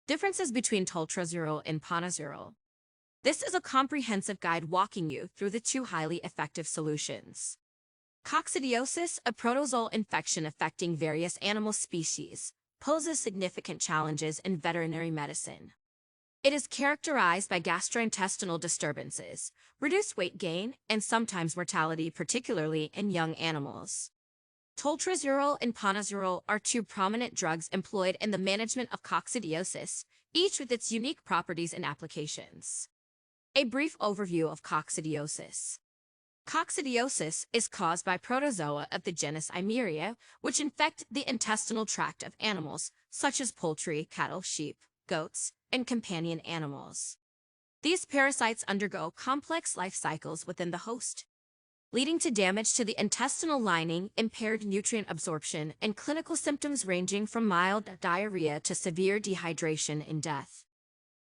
Differences between Toltrazuril and Ponazuril. This is a comprehensive guide walking you through the two highly effective solutions. Coccidiosis, a protozoal infection affecting various animal species, poses significant challenges in veterinary medicine. It is characterized by gastrointestinal disturbances, reduced weight gain, and sometimes mortality, particularly in young animals. Toltrazuril and Ponazuril are two prominent drugs employed in the management of coccidiosis, each with its unique properties and applications. A brief overview of coccidiosis. Coccidiosis is caused by protozoa of the genus Eimeria, which infect the intestinal tract of animals, such as poultry, cattle, sheep, goats, and companion animals. These parasites undergo complex life cycles within the host, leading to damage to the intestinal lining, impaired nutrient absorption, and clinical symptoms ranging from mild diarrhea to severe dehydration and death.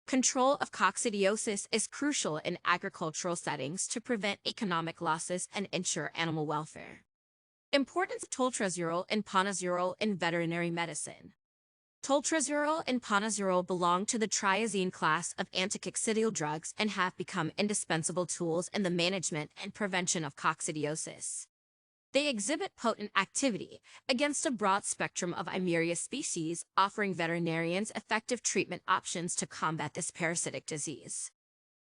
Control of coccidiosis is crucial in agricultural settings to prevent economic losses and ensure animal welfare. Importance of Toltrazuril and Ponazuril in veterinary medicine. Toltrazuril and Ponazuril belong to the triazine class of anticoccidial drugs and have become indispensable tools in the management and prevention of coccidiosis. They exhibit potent activity against a broad spectrum of Eimeria species, offering veterinarians effective treatment options to combat this parasitic disease.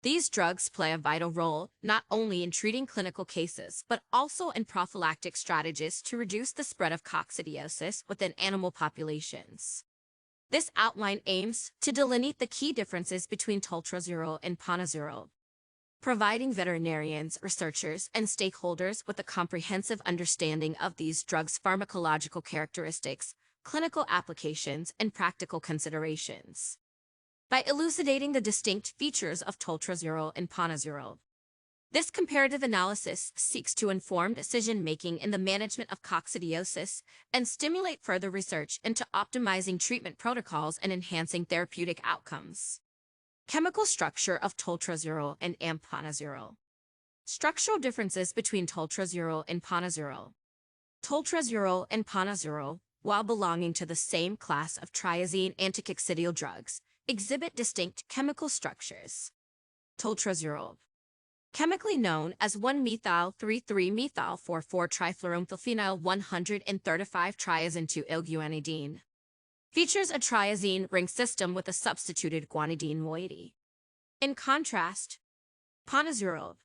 These drugs play a vital role not only in treating clinical cases, but also in prophylactic strategies to reduce the spread of coccidiosis within animal populations. This outline aims to delineate the key differences between Toltrazuril and Ponazuril, providing veterinarians, researchers, and stakeholders with a comprehensive understanding of these drugs' pharmacological characteristics, clinical applications, and practical considerations. By elucidating the distinct features of Toltrazuril and Ponazuril, this comparative analysis seeks to inform decision-making in the management of coccidiosis and stimulate further research into optimizing treatment protocols and enhancing therapeutic outcomes. Chemical structure of Toltrazuril and Ponazuril. Structural differences between Toltrazuril and Ponazuril. Toltrazuril and Ponazuril, while belonging to the same class of triazine anticoccidial drugs, exhibit distinct chemical structures. Toltrazuril, chemically known as 1-methyl-3,3-methyl-4,4-trifluoromethylphenyl 135-triazine-2-L-guanidine. Features a triazine ring system with a substituted guanidine moiety. In contrast, Ponazuril,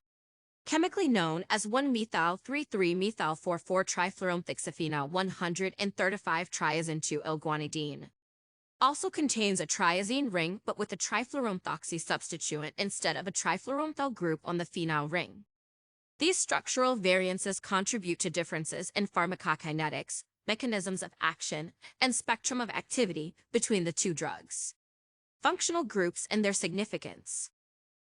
chemically known as 1-methyl-3,3-methyl-4,4-trifluoromethylphenyl 135-triazine-2-L-guanidine, also contains a triazine ring but with a trifluoromethoxy substituent instead of a trifluoromethyl group on the phenyl ring. These structural variances contribute to differences in pharmacokinetics, mechanisms of action, and spectrum of activity between the two drugs. Functional groups and their significance.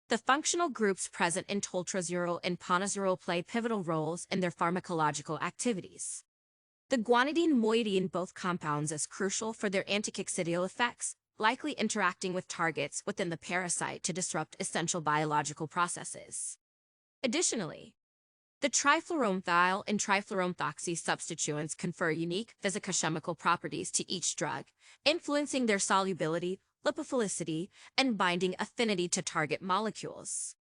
The functional groups present in Toltrazuril and Ponazuril play pivotal roles in their pharmacological activities. The guanidine moiety in both compounds is crucial for their anticoccidial effects, likely interacting with targets within the parasite to disrupt essential biological processes. Additionally, the trifluoromethyl and trifluoromethoxy substituents confer unique physicochemical properties to each drug, influencing their solubility, lipophilicity, and binding affinity to target molecules.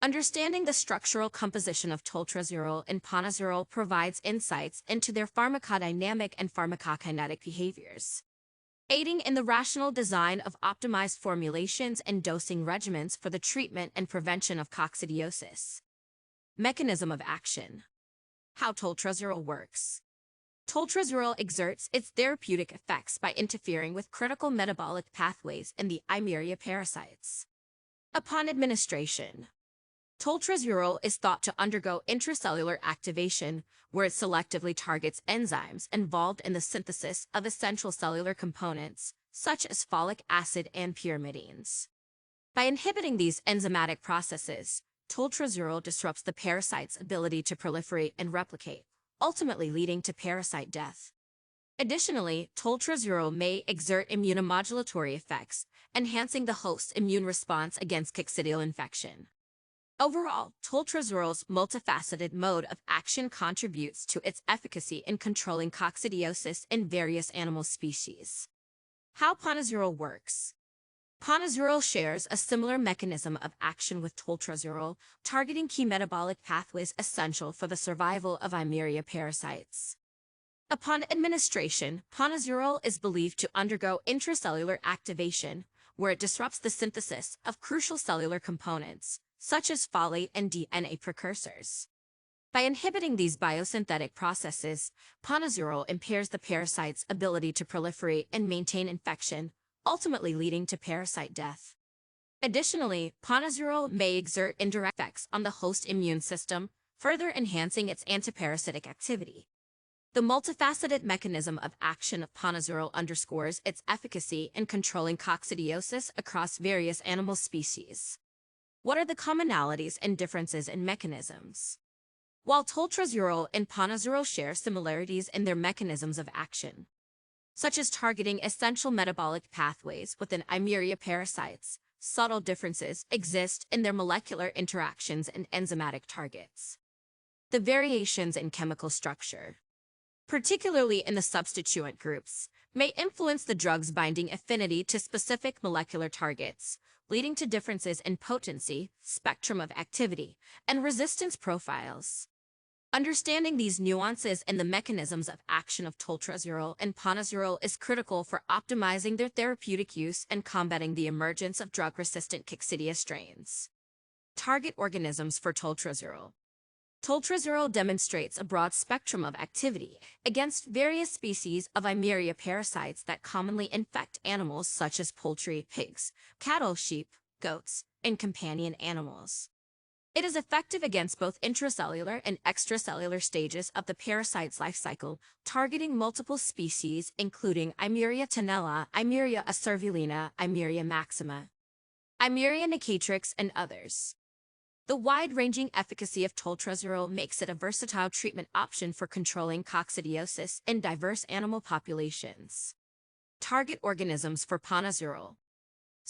Understanding the structural composition of Toltrazuril and Ponazuril provides insights into their pharmacodynamic and pharmacokinetic behaviors, aiding in the rational design of optimized formulations and dosing regimens for the treatment and prevention of coccidiosis. Mechanism of action. How Toltrazuril works. Toltrazuril exerts its therapeutic effects by interfering with critical metabolic pathways in the Eimeria parasites. Upon administration, Toltrazuril is thought to undergo intracellular activation, where it selectively targets enzymes involved in the synthesis of essential cellular components, such as folic acid and pyrimidines. By inhibiting these enzymatic processes, Toltrazuril disrupts the parasite's ability to proliferate and replicate, ultimately leading to parasite death. Additionally, Toltrazuril may exert immunomodulatory effects, enhancing the host's immune response against coccidial infection. Overall, Toltrazuril's multifaceted mode of action contributes to its efficacy in controlling coccidiosis in various animal species. How Ponazuril works. Ponazuril shares a similar mechanism of action with toltrazuril, targeting key metabolic pathways essential for the survival of Eimeria parasites. Upon administration, Ponazuril is believed to undergo intracellular activation, where it disrupts the synthesis of crucial cellular components, such as folate and DNA precursors. By inhibiting these biosynthetic processes, Ponazuril impairs the parasite's ability to proliferate and maintain infection, ultimately leading to parasite death. Additionally, Ponazuril may exert indirect effects on the host immune system, further enhancing its antiparasitic activity. The multifaceted mechanism of action of Ponazuril underscores its efficacy in controlling coccidiosis across various animal species. What are the commonalities and differences in mechanisms? While Toltrazuril and Ponazuril share similarities in their mechanisms of action, such as targeting essential metabolic pathways within Eimeria parasites, subtle differences exist in their molecular interactions and enzymatic targets. The variations in chemical structure, particularly in the substituent groups, may influence the drug's binding affinity to specific molecular targets, leading to differences in potency, spectrum of activity, and resistance profiles. Understanding these nuances and the mechanisms of action of Toltrazuril and Ponazuril is critical for optimizing their therapeutic use and combating the emergence of drug-resistant coccidia strains. Target organisms for Toltrazuril. Toltrazuril demonstrates a broad spectrum of activity against various species of Eimeria parasites that commonly infect animals such as poultry, pigs, cattle, sheep, goats, and companion animals. It is effective against both intracellular and extracellular stages of the parasite's life cycle, targeting multiple species including Eimeria tenella, Eimeria acervulina, Eimeria maxima, Eimeria nicatrix, and others. The wide-ranging efficacy of Toltrazuril makes it a versatile treatment option for controlling coccidiosis in diverse animal populations. Target organisms for Ponazuril.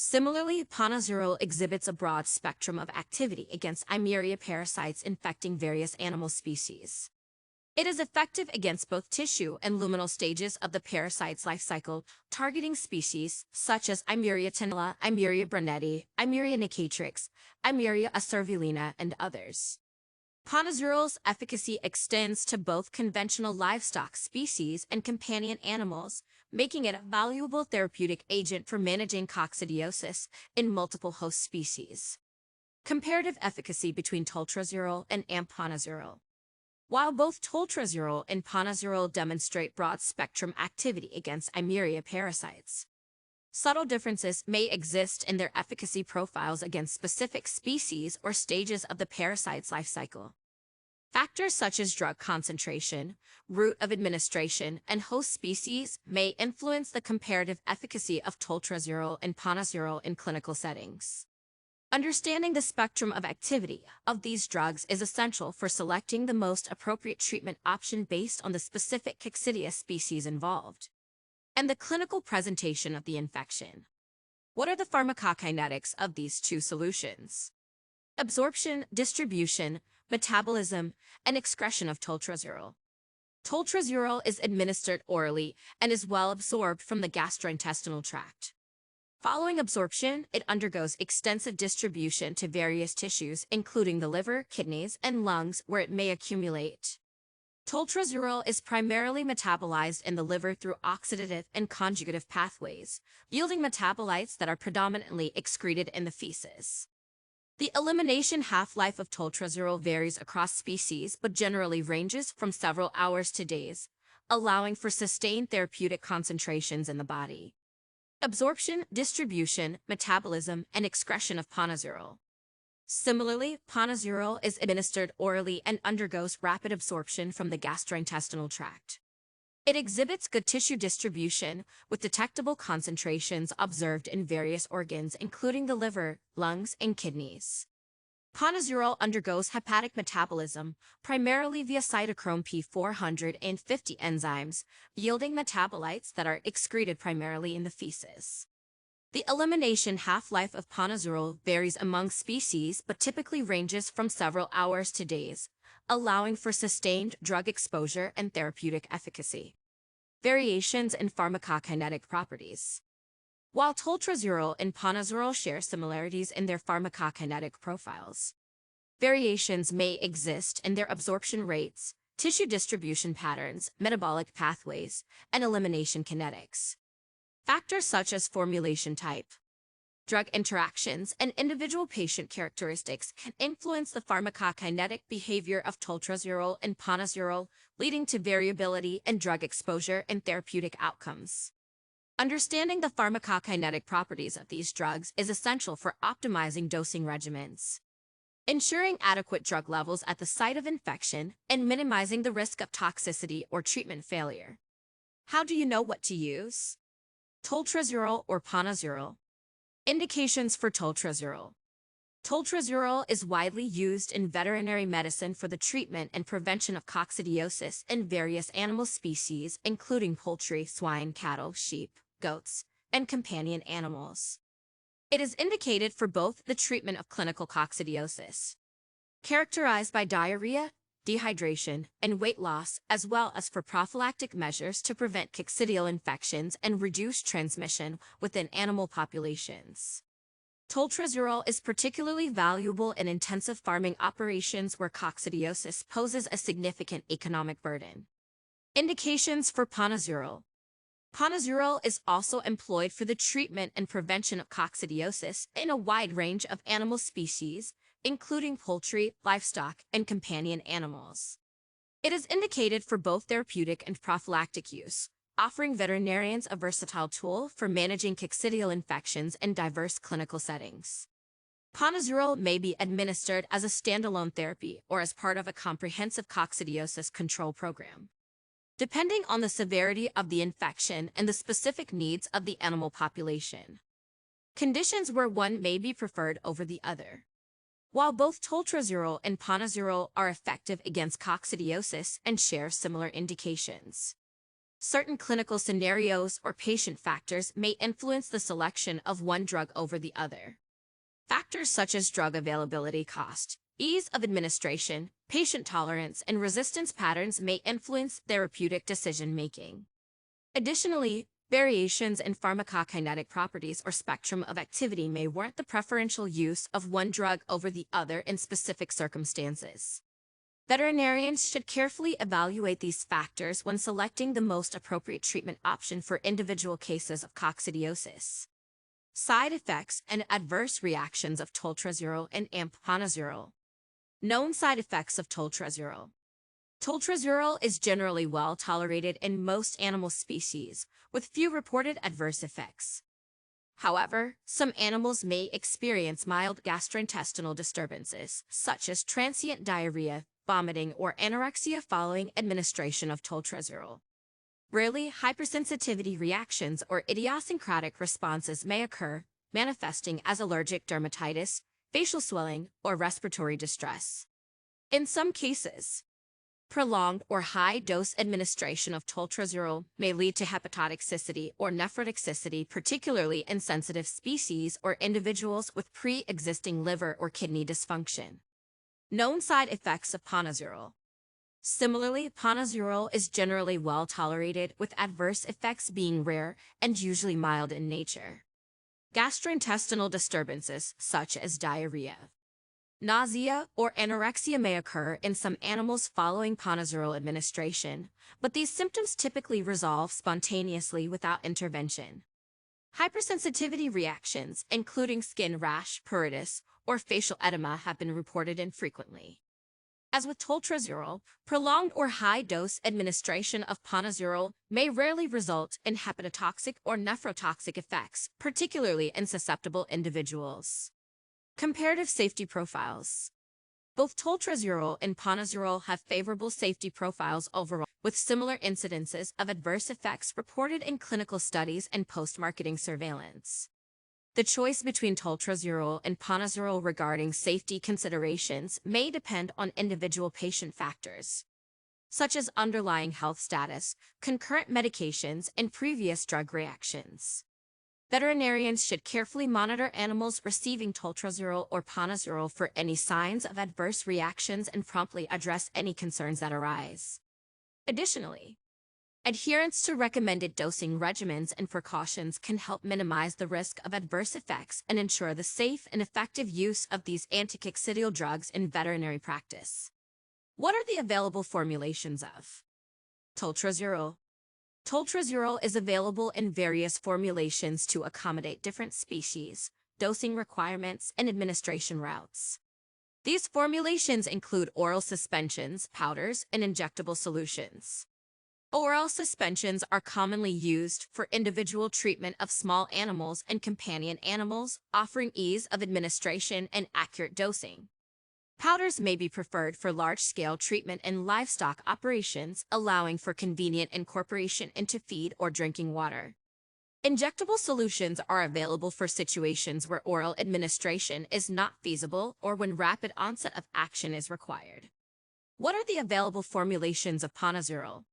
Similarly, Ponazuril exhibits a broad spectrum of activity against Eimeria parasites infecting various animal species. It is effective against both tissue and luminal stages of the parasite's life cycle, targeting species such as Eimeria tenella, Eimeria brunetti, Eimeria nicatrix, Eimeria acervulina, and others. Ponazuril's efficacy extends to both conventional livestock species and companion animals, making it a valuable therapeutic agent for managing coccidiosis in multiple host species. Comparative efficacy between Toltrazuril and Ponazuril. While both Toltrazuril and Ponazuril demonstrate broad-spectrum activity against Eimeria parasites, subtle differences may exist in their efficacy profiles against specific species or stages of the parasite's life cycle. Factors such as drug concentration, route of administration, and host species may influence the comparative efficacy of Toltrazuril and Ponazuril in clinical settings. Understanding the spectrum of activity of these drugs is essential for selecting the most appropriate treatment option based on the specific coccidia species involved and the clinical presentation of the infection. What are the pharmacokinetics of these two solutions? Absorption, distribution, metabolism, and excretion of Toltrazuril. Toltrazuril is administered orally and is well absorbed from the gastrointestinal tract. Following absorption, it undergoes extensive distribution to various tissues, including the liver, kidneys, and lungs, where it may accumulate. Toltrazuril is primarily metabolized in the liver through oxidative and conjugative pathways, yielding metabolites that are predominantly excreted in the feces. The elimination half-life of Toltrazuril varies across species but generally ranges from several hours to days, allowing for sustained therapeutic concentrations in the body. Absorption, distribution, metabolism, and excretion of Ponazuril. Similarly, Ponazuril is administered orally and undergoes rapid absorption from the gastrointestinal tract. It exhibits good tissue distribution, with detectable concentrations observed in various organs including the liver, lungs, and kidneys. Ponazuril undergoes hepatic metabolism, primarily via cytochrome P450 enzymes, yielding metabolites that are excreted primarily in the feces. The elimination half-life of Ponazuril varies among species but typically ranges from several hours to days, allowing for sustained drug exposure and therapeutic efficacy. Variations in pharmacokinetic properties. While Toltrazuril and Ponazuril share similarities in their pharmacokinetic profiles, variations may exist in their absorption rates, tissue distribution patterns, metabolic pathways, and elimination kinetics. Factors such as formulation type, drug interactions, and individual patient characteristics can influence the pharmacokinetic behavior of Toltrazuril and Ponazuril, leading to variability in drug exposure and therapeutic outcomes. Understanding the pharmacokinetic properties of these drugs is essential for optimizing dosing regimens, ensuring adequate drug levels at the site of infection, and minimizing the risk of toxicity or treatment failure. How do you know what to use? Toltrazuril or Ponazuril? Indications for Toltrazuril. Toltrazuril is widely used in veterinary medicine for the treatment and prevention of coccidiosis in various animal species, including poultry, swine, cattle, sheep, goats, and companion animals. It is indicated for both the treatment of clinical coccidiosis, characterized by diarrhea, dehydration, and weight loss, as well as for prophylactic measures to prevent coccidial infections and reduce transmission within animal populations. Toltrazuril is particularly valuable in intensive farming operations where coccidiosis poses a significant economic burden. Indications for Ponazuril. Ponazuril is also employed for the treatment and prevention of coccidiosis in a wide range of animal species, including poultry, livestock, and companion animals. It is indicated for both therapeutic and prophylactic use, offering veterinarians a versatile tool for managing coccidial infections in diverse clinical settings. Ponazuril may be administered as a standalone therapy or as part of a comprehensive coccidiosis control program, depending on the severity of the infection and the specific needs of the animal population. Conditions where one may be preferred over the other. While both Toltrazuril and Ponazuril are effective against coccidiosis and share similar indications, certain clinical scenarios or patient factors may influence the selection of one drug over the other. Factors such as drug availability, cost, ease of administration, patient tolerance, and resistance patterns may influence therapeutic decision-making. Additionally, variations in pharmacokinetic properties or spectrum of activity may warrant the preferential use of one drug over the other in specific circumstances. Veterinarians should carefully evaluate these factors when selecting the most appropriate treatment option for individual cases of coccidiosis. Side effects and adverse reactions of Toltrazuril and Ponazuril. Known side effects of Toltrazuril. Toltrazuril is generally well tolerated in most animal species, with few reported adverse effects. However, some animals may experience mild gastrointestinal disturbances, such as transient diarrhea, vomiting, or anorexia following administration of Toltrazuril. Rarely, hypersensitivity reactions or idiosyncratic responses may occur, manifesting as allergic dermatitis, facial swelling, or respiratory distress. In some cases, prolonged or high-dose administration of Toltrazuril may lead to hepatotoxicity or nephrotoxicity, particularly in sensitive species or individuals with pre-existing liver or kidney dysfunction. Known side effects of Ponazuril. Similarly, Ponazuril is generally well tolerated, with adverse effects being rare and usually mild in nature. Gastrointestinal disturbances, such as diarrhea, nausea, or anorexia may occur in some animals following Ponazuril administration, but these symptoms typically resolve spontaneously without intervention. Hypersensitivity reactions, including skin rash, pruritus, or facial edema, have been reported infrequently. As with Toltrazuril, prolonged or high-dose administration of Ponazuril may rarely result in hepatotoxic or nephrotoxic effects, particularly in susceptible individuals. Comparative safety profiles. Both Toltrazuril and Ponazuril have favorable safety profiles overall, with similar incidences of adverse effects reported in clinical studies and post-marketing surveillance. The choice between Toltrazuril and Ponazuril regarding safety considerations may depend on individual patient factors, such as underlying health status, concurrent medications, and previous drug reactions. Veterinarians should carefully monitor animals receiving Toltrazuril or Ponazuril for any signs of adverse reactions and promptly address any concerns that arise. Additionally, Adherence to recommended dosing regimens and precautions can help minimize the risk of adverse effects and ensure the safe and effective use of these anticoccidial drugs in veterinary practice. What are the available formulations of Toltrazuril? Toltrazuril is available in various formulations to accommodate different species, dosing requirements, and administration routes. These formulations include oral suspensions, powders, and injectable solutions. Oral suspensions are commonly used for individual treatment of small animals and companion animals, offering ease of administration and accurate dosing. Powders may be preferred for large-scale treatment in livestock operations, allowing for convenient incorporation into feed or drinking water. Injectable solutions are available for situations where oral administration is not feasible or when rapid onset of action is required. What are the available formulations of Ponazuril?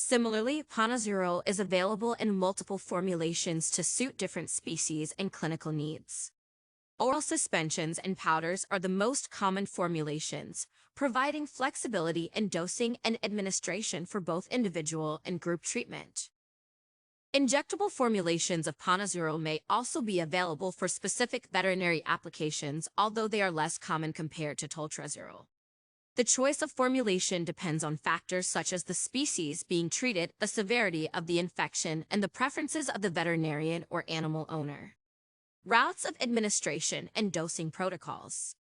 Similarly, Ponazuril is available in multiple formulations to suit different species and clinical needs. Oral suspensions and powders are the most common formulations, providing flexibility in dosing and administration for both individual and group treatment. Injectable formulations of Ponazuril may also be available for specific veterinary applications, although they are less common compared to Toltrazuril. The choice of formulation depends on factors such as the species being treated, the severity of the infection, and the preferences of the veterinarian or animal owner. Routes of administration and dosing protocols.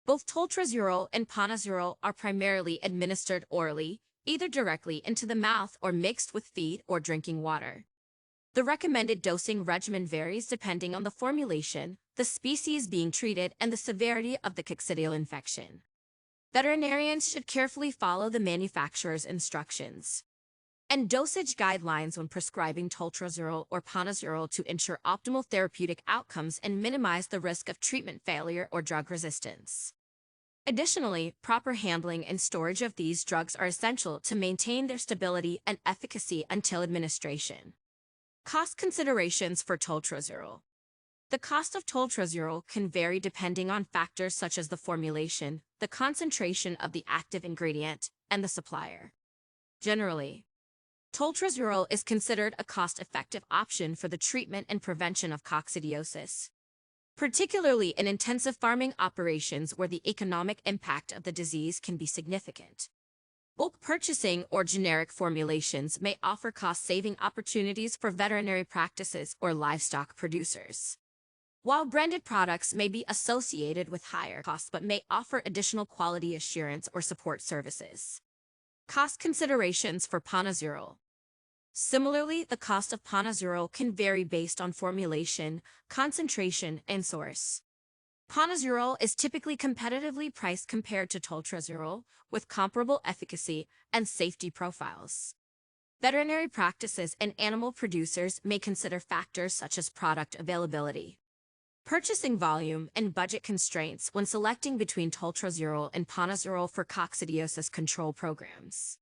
Both Toltrazuril and Ponazuril are primarily administered orally, either directly into the mouth or mixed with feed or drinking water. The recommended dosing regimen varies depending on the formulation, the species being treated, and the severity of the coccidial infection. Veterinarians should carefully follow the manufacturer's instructions and dosage guidelines when prescribing Toltrazuril or Ponazuril to ensure optimal therapeutic outcomes and minimize the risk of treatment failure or drug resistance. Additionally, proper handling and storage of these drugs are essential to maintain their stability and efficacy until administration. Cost considerations for Toltrazuril. The cost of Toltrazuril can vary depending on factors such as the formulation, the concentration of the active ingredient, and the supplier. Generally, Toltrazuril is considered a cost-effective option for the treatment and prevention of coccidiosis, particularly in intensive farming operations where the economic impact of the disease can be significant. Bulk purchasing or generic formulations may offer cost-saving opportunities for veterinary practices or livestock producers, while branded products may be associated with higher costs but may offer additional quality assurance or support services. Cost considerations for Ponazuril. Similarly, the cost of Ponazuril can vary based on formulation, concentration, and source. Ponazuril is typically competitively priced compared to Toltrazuril, with comparable efficacy and safety profiles. Veterinary practices and animal producers may consider factors such as product availability, purchasing volume, and budget constraints when selecting between Toltrazuril and Ponazuril for coccidiosis control programs.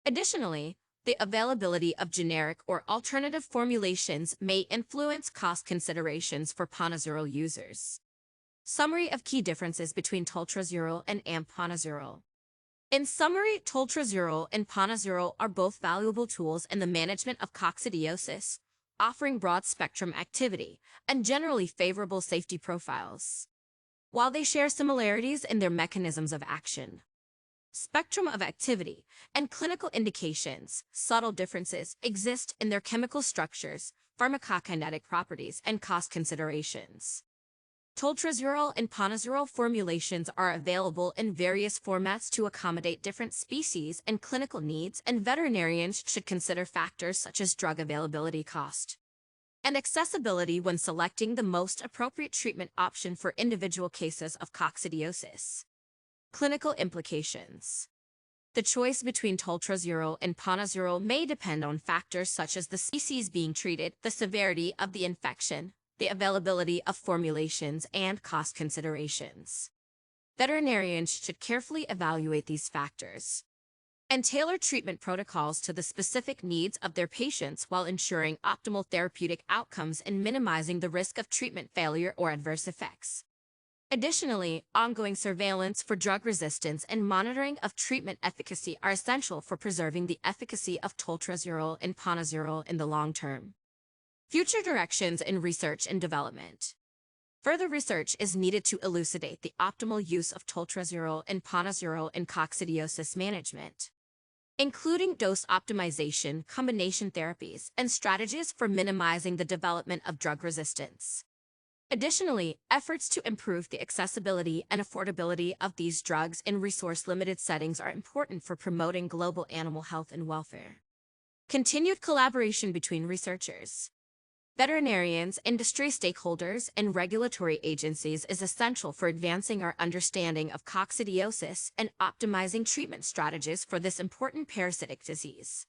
Additionally, the availability of generic or alternative formulations may influence cost considerations for Ponazuril users. Summary of key differences between Toltrazuril and Ponazuril. In summary, Toltrazuril and Ponazuril are both valuable tools in the management of coccidiosis, offering broad-spectrum activity and generally favorable safety profiles. While they share similarities in their mechanisms of action, spectrum of activity, and clinical indications, subtle differences exist in their chemical structures, pharmacokinetic properties, and cost considerations. Toltrazuril and Ponazuril formulations are available in various formats to accommodate different species and clinical needs, and veterinarians should consider factors such as drug availability, cost, and accessibility when selecting the most appropriate treatment option for individual cases of coccidiosis. Clinical implications. The choice between Toltrazuril and Ponazuril may depend on factors such as the species being treated, the severity of the infection, the availability of formulations, and cost considerations. Veterinarians should carefully evaluate these factors and tailor treatment protocols to the specific needs of their patients while ensuring optimal therapeutic outcomes and minimizing the risk of treatment failure or adverse effects. Additionally, ongoing surveillance for drug resistance and monitoring of treatment efficacy are essential for preserving the efficacy of Toltrazuril and Ponazuril in the long term. Future directions in research and development. Further research is needed to elucidate the optimal use of Toltrazuril and Ponazuril in coccidiosis management, including dose optimization, combination therapies, and strategies for minimizing the development of drug resistance. Additionally, efforts to improve the accessibility and affordability of these drugs in resource-limited settings are important for promoting global animal health and welfare. Continued collaboration between researchers, veterinarians, industry stakeholders, and regulatory agencies is essential for advancing our understanding of coccidiosis and optimizing treatment strategies for this important parasitic disease.